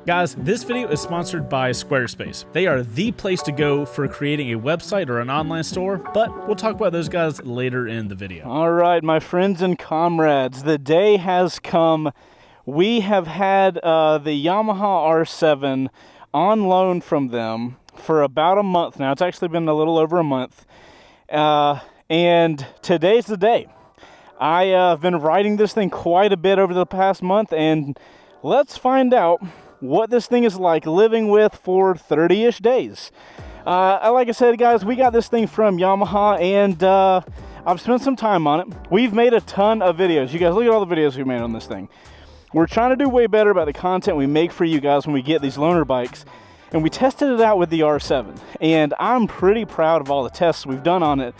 Guys, this video is sponsored by Squarespace. They are the place to go for creating a website or an online store, but we'll talk about those guys later in the video. All right, my friends and comrades, the day has come. We have had the Yamaha R7 on loan from them for about a month now. It's actually been a little over a month, and today's the day. I have been riding this thing quite a bit over the past month, and let's find out what this thing is like living with for 30-ish days. Like I said, guys, we got this thing from Yamaha, and I've spent some time on it. We've made a ton of videos. You guys, look at all the videos we made on this thing. We're trying to do way better about the content we make for you guys when we get these loaner bikes, and we tested it out with the R7, and I'm pretty proud of all the tests we've done on it.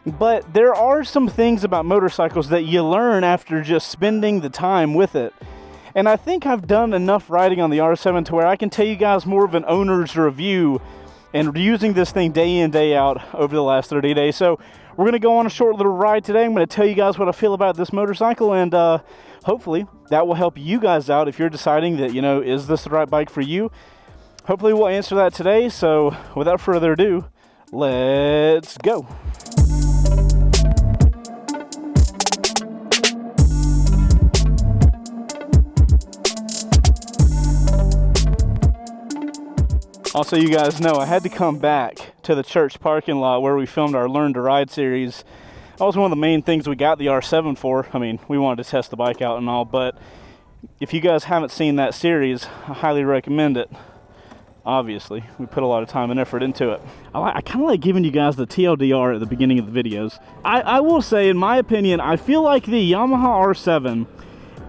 But there are some things about motorcycles that you learn after just spending the time with it. And I think I've done enough riding on the R7 to where I can tell you guys more of an owner's review and using this thing day in, day out over the last 30 days. So we're going to go on a short little ride today. I'm going to tell you guys what I feel about this motorcycle, and hopefully that will help you guys out if you're deciding that, you know, is this the right bike for you? Hopefully we'll answer that today. So without further ado, let's go. Also, you guys know I had to come back to the church parking lot where we filmed our Learn to Ride series. That was one of the main things we got the R7 for. I mean, we wanted to test the bike out and all, but if you guys haven't seen that series, I highly recommend it. Obviously, we put a lot of time and effort into it. I kind of like giving you guys the TLDR at the beginning of the videos. I will say, in my opinion, I feel like the Yamaha R7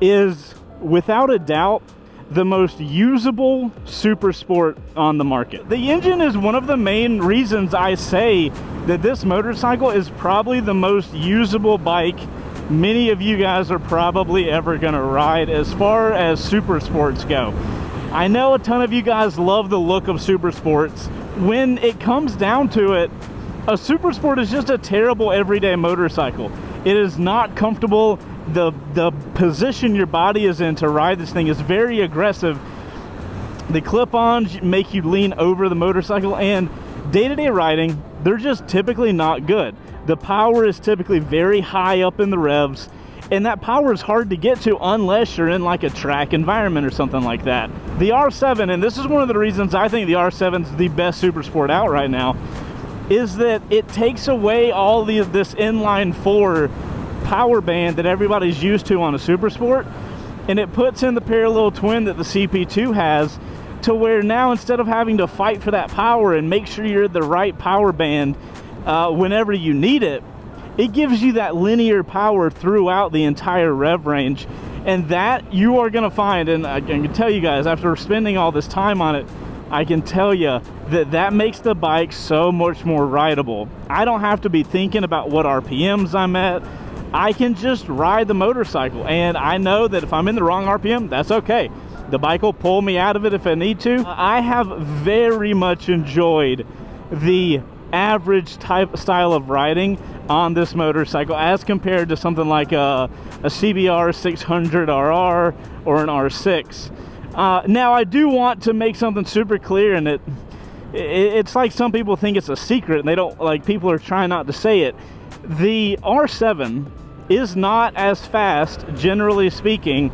is, without a doubt, the most usable super sport on the market. The engine is one of the main reasons I say that this motorcycle is probably the most usable bike many of you guys are probably ever gonna ride as far as super sports go. I know a ton of you guys love the look of super sports. When it comes down to it, a super sport is just a terrible everyday motorcycle. It is not comfortable. The position your body is in to ride this thing is very aggressive. The clip-ons make you lean over the motorcycle, and day-to-day riding, they're just typically not good. The power is typically very high up in the revs, and that power is hard to get to unless you're in like a track environment or something like that. The R7, and this is one of the reasons I think the R7 is the best super sport out right now, is that it takes away all this inline 4 power band that everybody's used to on a super sport, and it puts in the parallel twin that the CP2 has, to where now instead of having to fight for that power and make sure you're at the right power band whenever you need it, it gives you that linear power throughout the entire rev range. And that you are going to find, and I can tell you guys, after spending all this time on it, I can tell you that makes the bike so much more rideable. I don't have to be thinking about what RPMs I'm at. I can just ride the motorcycle, and I know that if I'm in the wrong RPM, that's okay. The bike will pull me out of it if I need to. I have very much enjoyed the average style of riding on this motorcycle as compared to something like a CBR 600RR or an R6. Now, I do want to make something super clear, and it's like some people think it's a secret, and they don't, like, people are trying not to say it. The R7 is not as fast, generally speaking,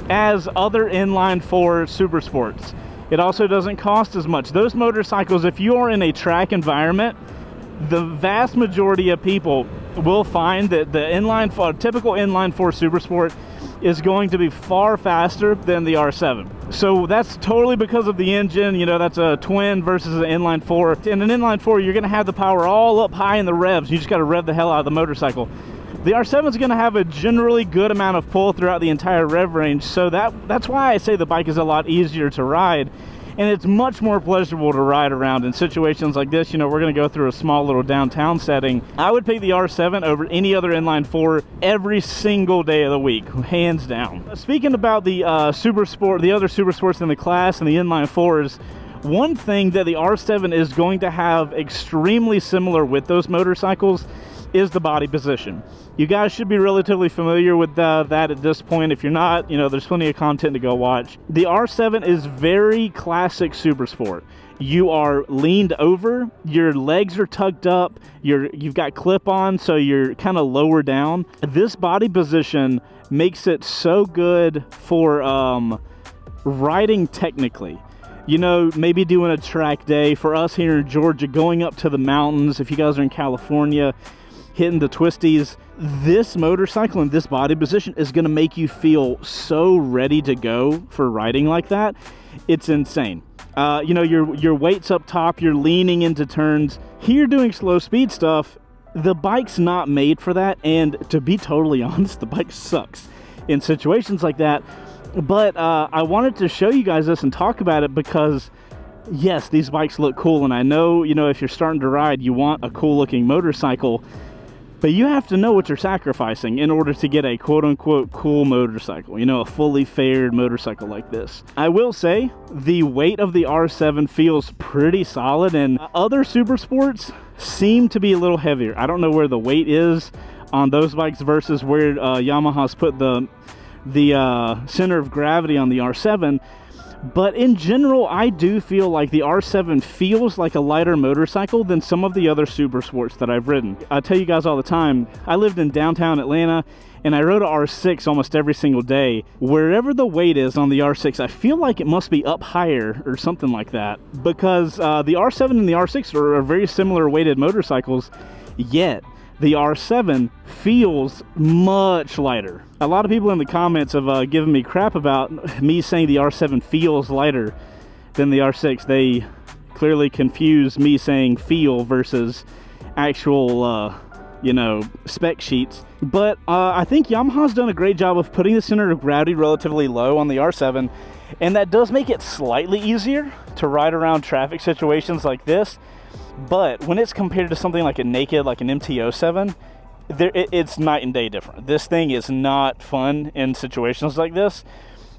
as other inline 4 super sports. It also doesn't cost as much. Those motorcycles, if you are in a track environment, the vast majority of people will find that the typical inline 4 super sport is going to be far faster than the R7. So that's totally because of the engine. You know, that's a twin versus an inline 4. In an inline 4, you're going to have the power all up high in the revs. You just got to rev the hell out of the motorcycle. The R7 is going to have a generally good amount of pull throughout the entire rev range. So that's why I say the bike is a lot easier to ride. And it's much more pleasurable to ride around in situations like this. You know, we're going to go through a small little downtown setting. I would pick the R7 over any other inline 4 every single day of the week, hands down. Speaking about the super sport, the other super sports in the class and the inline 4s, one thing that the R7 is going to have extremely similar with those motorcycles is the body position. You guys should be relatively familiar with that at this point. If you're not, you know, there's plenty of content to go watch. The R7 is very classic super sport. You are leaned over, your legs are tucked up, you've got clip-on, so you're kind of lower down. This body position makes it so good for riding technically. You know, maybe doing a track day. For us here in Georgia, going up to the mountains, if you guys are in California, hitting the twisties, this motorcycle in this body position is going to make you feel so ready to go for riding like that. It's insane. You know, your weight's up top, you're leaning into turns. Here doing slow speed stuff, the bike's not made for that, and to be totally honest, the bike sucks in situations like that. But I wanted to show you guys this and talk about it because, yes, these bikes look cool, and I know, you know, if you're starting to ride, you want a cool looking motorcycle, but you have to know what you're sacrificing in order to get a quote-unquote cool motorcycle, you know, a fully fared motorcycle like this. I will say the weight of the R7 feels pretty solid, and other super sports seem to be a little heavier. I don't know where the weight is on those bikes versus where Yamaha's put the center of gravity on the R7, but in general, I do feel like the R7 feels like a lighter motorcycle than some of the other super sports that I've ridden. I tell you guys all the time, I lived in downtown Atlanta and I rode a R6 almost every single day. Wherever the weight is on the R6, I feel like it must be up higher or something like that, because the R7 and the R6 are very similar weighted motorcycles, yet the R7 feels much lighter. A lot of people in the comments have given me crap about me saying the R7 feels lighter than the R6. They clearly confuse me saying feel versus actual, you know, spec sheets. But I think Yamaha's done a great job of putting the center of gravity relatively low on the R7, and that does make it slightly easier to ride around traffic situations like this. But when it's compared to something like a naked, like an MT-07, it's night and day different. This thing is not fun in situations like this.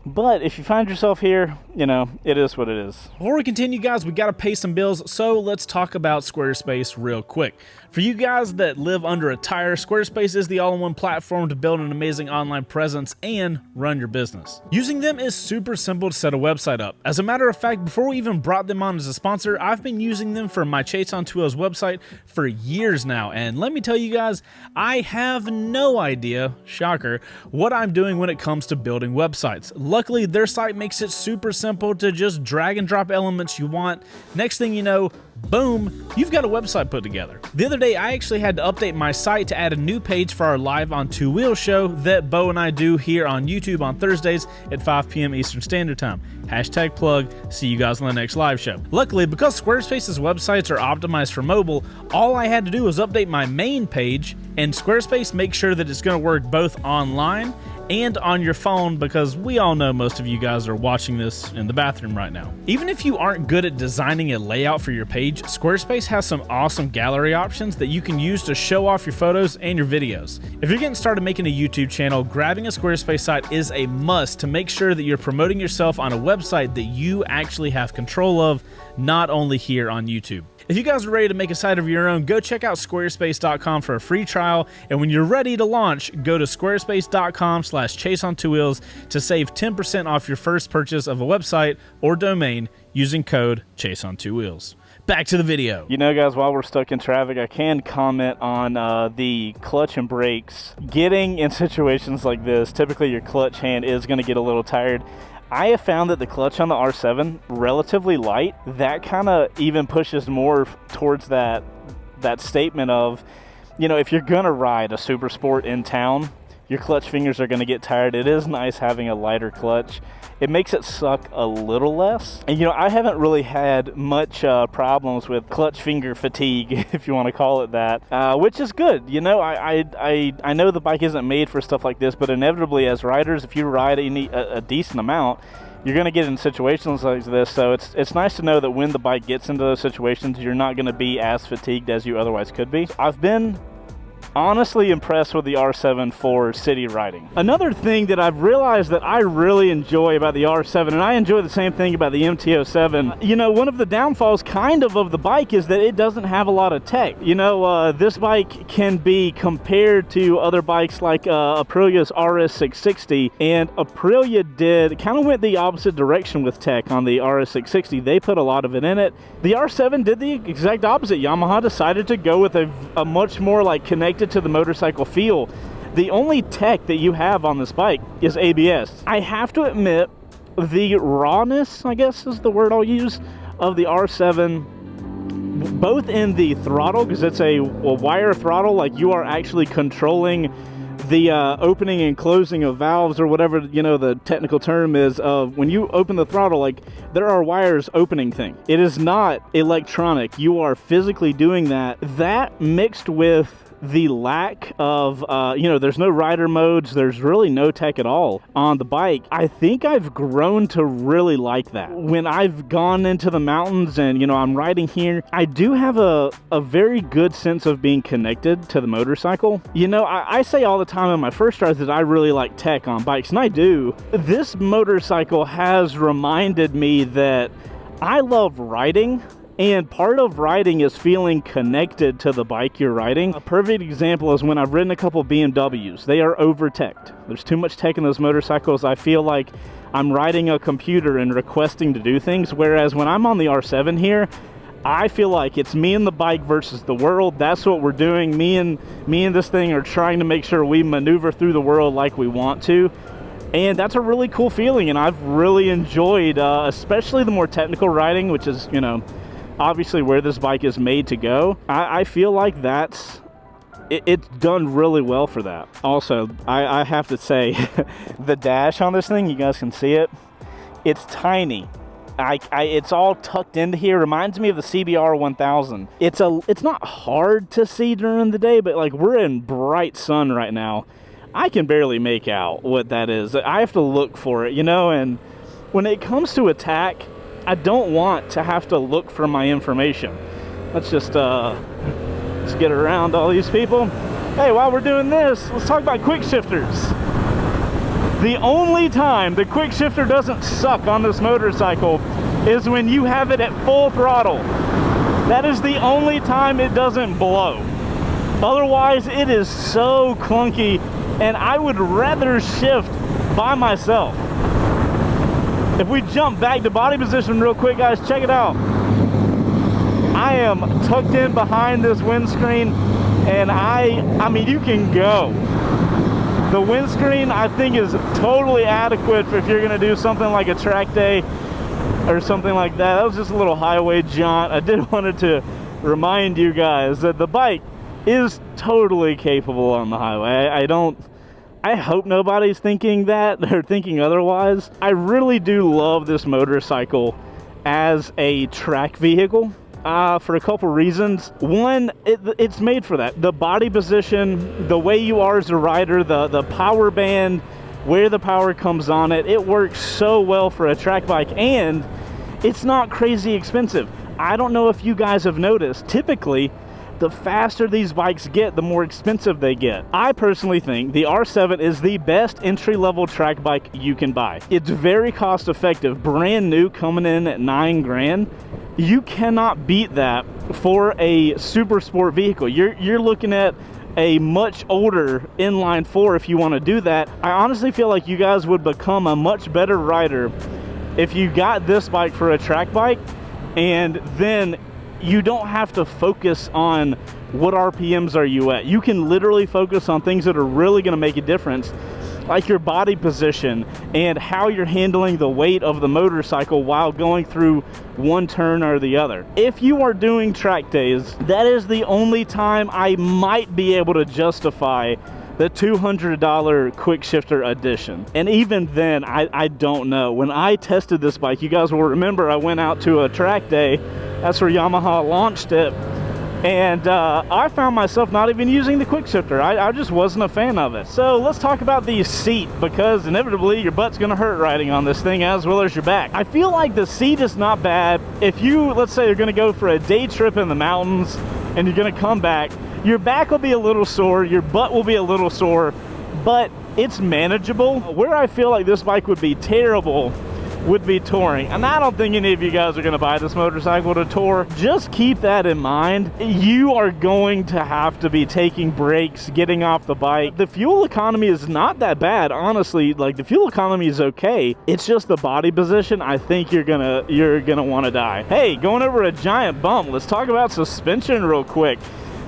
But if you find yourself here, you know, it is what it is. Before we continue, guys, we got to pay some bills, so let's talk about Squarespace real quick. For you guys that live under a tire, Squarespace is the all-in-one platform to build an amazing online presence and run your business. Using them is super simple to set a website up. As a matter of fact, before we even brought them on as a sponsor, I've been using them for my Chaseontwowheels website for years now, and let me tell you guys, I have no idea, shocker, what I'm doing when it comes to building websites. Luckily, their site makes it super simple to just drag and drop elements you want. Next thing you know, boom, you've got a website put together. The other day, I actually had to update my site to add a new page for our live on Two Wheels show that Bo and I do here on YouTube on Thursdays at 5 p.m. Eastern Standard Time. Hashtag plug, see you guys on the next live show. Luckily, because Squarespace's websites are optimized for mobile, all I had to do was update my main page, and Squarespace makes sure that it's going to work both online and on your phone, because we all know most of you guys are watching this in the bathroom right now. Even if you aren't good at designing a layout for your page, Squarespace has some awesome gallery options that you can use to show off your photos and your videos. If you're getting started making a YouTube channel, grabbing a Squarespace site is a must to make sure that you're promoting yourself on a website that you actually have control of, not only here on YouTube. If you guys are ready to make a site of your own, go check out squarespace.com for a free trial, and when you're ready to launch, go to squarespace.com/chaseontwowheels to save 10% off your first purchase of a website or domain using code chaseontwowheels. Back to the video. You know, guys, while we're stuck in traffic, I can comment on the clutch and brakes. Getting in situations like this, typically your clutch hand is going to get a little tired. I have found that the clutch on the R7, relatively light, that kind of even pushes more towards that statement of, you know, if you're going to ride a super sport in town, your clutch fingers are going to get tired. It is nice having a lighter clutch. It makes it suck a little less. And, you know, I haven't really had much problems with clutch finger fatigue, if you want to call it that, which is good. You know, I know the bike isn't made for stuff like this, but inevitably as riders, if you ride a decent amount, you're going to get in situations like this. So it's nice to know that when the bike gets into those situations, you're not going to be as fatigued as you otherwise could be. I've been honestly impressed with the R7 for city riding. Another thing that I've realized that I really enjoy about the R7, and I enjoy the same thing about the MT-07, you know, one of the downfalls kind of the bike is that it doesn't have a lot of tech. You know, this bike can be compared to other bikes like Aprilia's RS660, and Aprilia kind of went the opposite direction with tech on the RS660. They put a lot of it in it. The R7 did the exact opposite. Yamaha decided to go with a much more like connected to the motorcycle feel. The only tech that you have on this bike is ABS. I have to admit, the rawness, I guess is the word I'll use, of the R7, both in the throttle, because it's a wire throttle, like you are actually controlling the opening and closing of valves, or whatever, you know, the technical term is, of when you open the throttle, like there are wires opening thing. It is not electronic. You are physically doing that. That mixed with the lack of, you know, there's no rider modes, there's really no tech at all on the bike. I think I've grown to really like that. When I've gone into the mountains and, you know, I'm riding here, I do have a very good sense of being connected to the motorcycle. You know, I say all the time in my first rides that I really like tech on bikes, and I do. This motorcycle has reminded me that I love riding, and part of riding is feeling connected to the bike you're riding. A perfect example is when I've ridden a couple BMWs. They are over-teched. There's too much tech in those motorcycles. I feel like I'm riding a computer and requesting to do things, whereas when I'm on the R7 here, I feel like it's me and the bike versus the world. That's what we're doing. Me and this thing are trying to make sure we maneuver through the world like we want to. And that's a really cool feeling, and I've really enjoyed, especially the more technical riding, which is, you know, obviously where this bike is made to go. I feel like it's done really well for that. Also, I have to say, the dash on this thing, you guys can see it, it's tiny. It's all tucked into here. Reminds me of the CBR 1000. It's not hard to see during the day, but like we're in bright sun right now. I can barely make out what that is. I have to look for it, you know, and when it comes to attack, I don't want to have to look for my information. Let's just let's get around all these people. Hey, while we're doing this, let's talk about quick shifters. The only time the quick shifter doesn't suck on this motorcycle is when you have it at full throttle. That is the only time it doesn't blow. Otherwise, it is so clunky, and I would rather shift by myself. If we jump back to body position real quick, guys, check it out. I am tucked in behind this windscreen, and I mean, you can go. The windscreen, I think, is totally adequate for if you're gonna do something like a track day or something like that. That was just a little highway jaunt. I did wanted to remind you guys that the bike is totally capable on the highway. I hope nobody's thinking that or thinking otherwise. I really do love this motorcycle as a track vehicle for a couple reasons. One, it's made for that. The body position, the way you are as a rider, the power band, where the power comes on it, it works so well for a track bike, and it's not crazy expensive. I don't know if you guys have noticed, typically, the faster these bikes get, the more expensive they get. I personally think the R7 is the best entry-level track bike you can buy. It's very cost-effective. Brand new, coming in at $9 grand. You cannot beat that for a super sport vehicle. You're looking at a much older inline 4 if you want to do that. I honestly feel like you guys would become a much better rider if you got this bike for a track bike, and then you don't have to focus on what RPMs are you at. You can literally focus on things that are really going to make a difference, like your body position and how you're handling the weight of the motorcycle while going through one turn or the other. If you are doing track days, that is the only time I might be able to justify the $200 quick shifter edition. And even then, I don't know. When I tested this bike, you guys will remember I went out to a track day. That's where Yamaha launched it. And I found myself not even using the quick shifter. I just wasn't a fan of it. So let's talk about the seat, because inevitably your butt's gonna hurt riding on this thing as well as your back. I feel like the seat is not bad. If you, let's say you're gonna go for a day trip in the mountains and you're gonna come back, Your back will be a little sore, your butt will be a little sore, but it's manageable. Where I feel like this bike would be terrible would be touring, and I don't think any of you guys are going to buy this motorcycle to tour. Just keep that in mind. You are going to have to be taking breaks, getting off the bike. The fuel economy is not that bad, honestly. Like, the fuel economy is okay. It's just the body position. I think you're gonna want to die. Hey, going over a giant bump, let's talk about suspension real quick.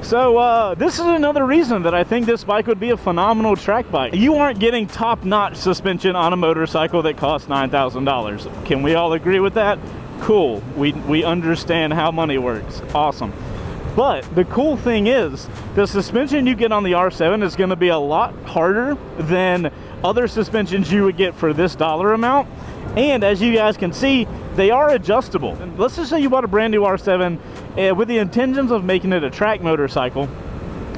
So this is another reason that I think this bike would be a phenomenal track bike. You aren't getting top-notch suspension on a motorcycle that costs $9,000. Can we all agree with that? Cool. We understand how money works. Awesome. But the cool thing is, the suspension you get on the R7 is going to be a lot harder than other suspensions you would get for this dollar amount. And as you guys can see, they are adjustable. And let's just say you bought a brand new R7 with the intentions of making it a track motorcycle.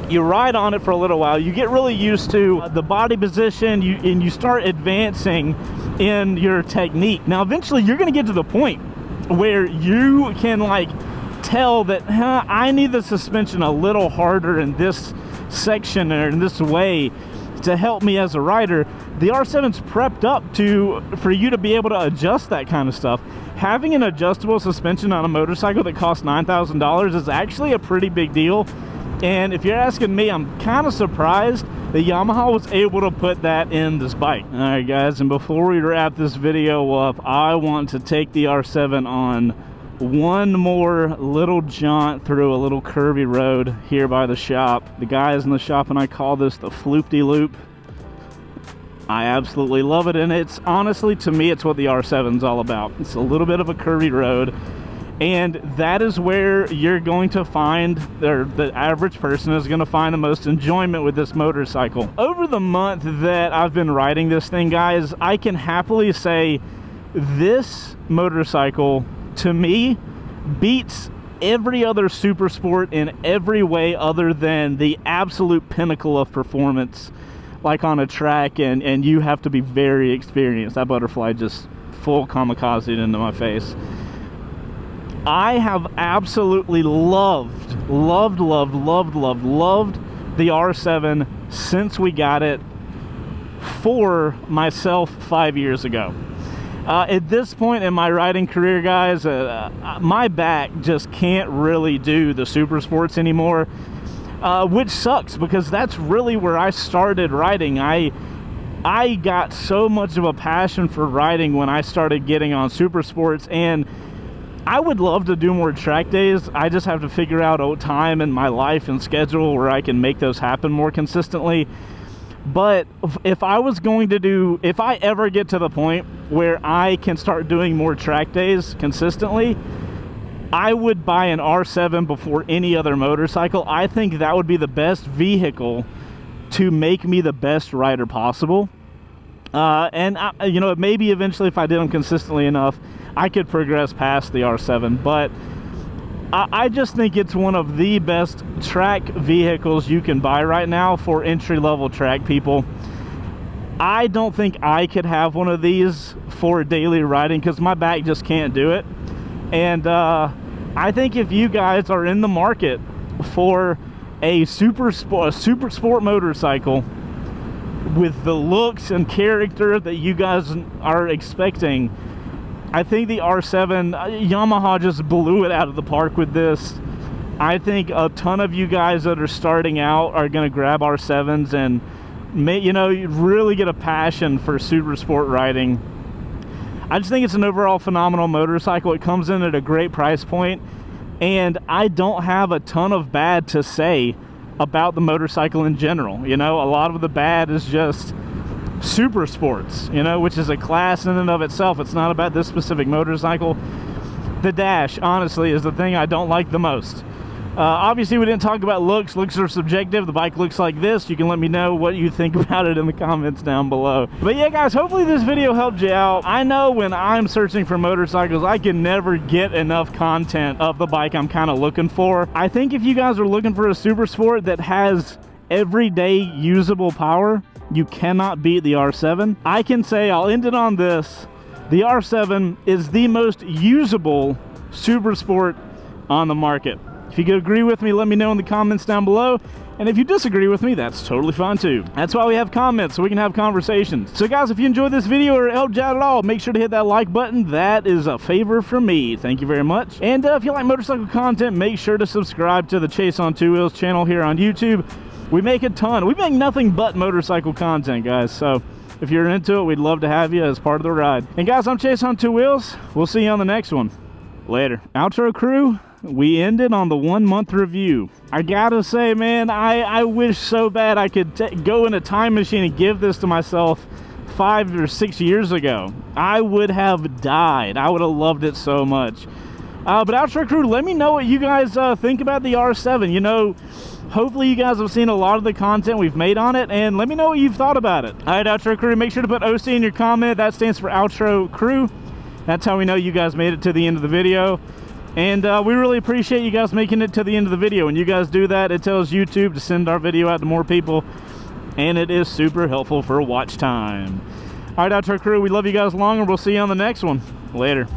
You ride on it for a little while, you get really used to the body position, and you start advancing in your technique. Now eventually you're going to get to the point where you can like tell that, I need the suspension a little harder in this section or in this way to help me as a rider. The R7's prepped up for you to be able to adjust that kind of stuff. Having an adjustable suspension on a motorcycle that costs $9,000 is actually a pretty big deal. And if you're asking me, I'm kind of surprised that Yamaha was able to put that in this bike. All right, guys, and before we wrap this video up, I want to take the R7 on one more little jaunt through a little curvy road here by the shop. The guys in the shop and I call this the floop-de-loop. I absolutely love it, and it's honestly, to me, it's what the R7's all about. It's a little bit of a curvy road, and that is where you're going to find, or the average person is going to find the most enjoyment with this motorcycle. Over the month that I've been riding this thing, guys, I can happily say this motorcycle, to me, beats every other super sport in every way other than the absolute pinnacle of performance, like on a track, and you have to be very experienced. That butterfly just full kamikazed into my face. I have absolutely loved the R7 since we got it for myself 5 years ago. At this point in my riding career, guys, my back just can't really do the super sports anymore, which sucks because that's really where I started riding. I got so much of a passion for riding when I started getting on super sports, and I would love to do more track days. I just have to figure out a time in my life and schedule where I can make those happen more consistently. But if I ever get to the point where I can start doing more track days consistently, I would buy an R7 before any other motorcycle. I think that would be the best vehicle to make me the best rider possible. You know, maybe eventually, if I did them consistently enough, I could progress past the R7. But I just think it's one of the best track vehicles you can buy right now for entry-level track people. I don't think I could have one of these for daily riding because my back just can't do it. And I think if you guys are in the market for a super sport motorcycle with the looks and character that you guys are expecting, I think the R7, Yamaha just blew it out of the park with this. I think a ton of you guys that are starting out are going to grab R7s and really get a passion for super sport riding. I just think it's an overall phenomenal motorcycle. It comes in at a great price point, and I don't have a ton of bad to say about the motorcycle in general. You know, a lot of the bad is just super sports, you know, which is a class in and of itself. It's not about this specific motorcycle. The dash, honestly, is the thing I don't like the most. Obviously, we didn't talk about looks. Looks are subjective. The bike looks like this. You can let me know what you think about it in the comments down below. But yeah, guys, hopefully this video helped you out. I know when I'm searching for motorcycles, I can never get enough content of the bike I'm kind of looking for. I think if you guys are looking for a super sport that has everyday usable power, you cannot beat the R7. I can say, I'll end it on this, the R7 is the most usable super sport on the market. If you could agree with me, let me know in the comments down below. And if you disagree with me, that's totally fine too. That's why we have comments, so we can have conversations. So guys, if you enjoyed this video or it helped you out at all, make sure to hit that like button. That is a favor from me. Thank you very much. And if you like motorcycle content, make sure to subscribe to the Chase on Two Wheels channel here on YouTube. We make a ton. We make nothing but motorcycle content, guys. So if you're into it, we'd love to have you as part of the ride. And guys, I'm Chase on Two Wheels. We'll see you on the next one. Later. Outro crew. We ended on the 1 month review. I gotta say, man, I wish so bad I could go in a time machine and give this to myself 5 or 6 years ago. I would have died. I would have loved it so much. But Outro crew, let me know what you guys think about the R7. You know, hopefully you guys have seen a lot of the content we've made on it, and let me know what you've thought about it. All right, Outro crew, make sure to put OC in your comment. That stands for Outro crew. That's how we know you guys made it to the end of the video. And we really appreciate you guys making it to the end of the video. When you guys do that, it tells YouTube to send our video out to more people, and it is super helpful for watch time. All right, Outro crew, we love you guys longer. We'll see you on the next one. Later.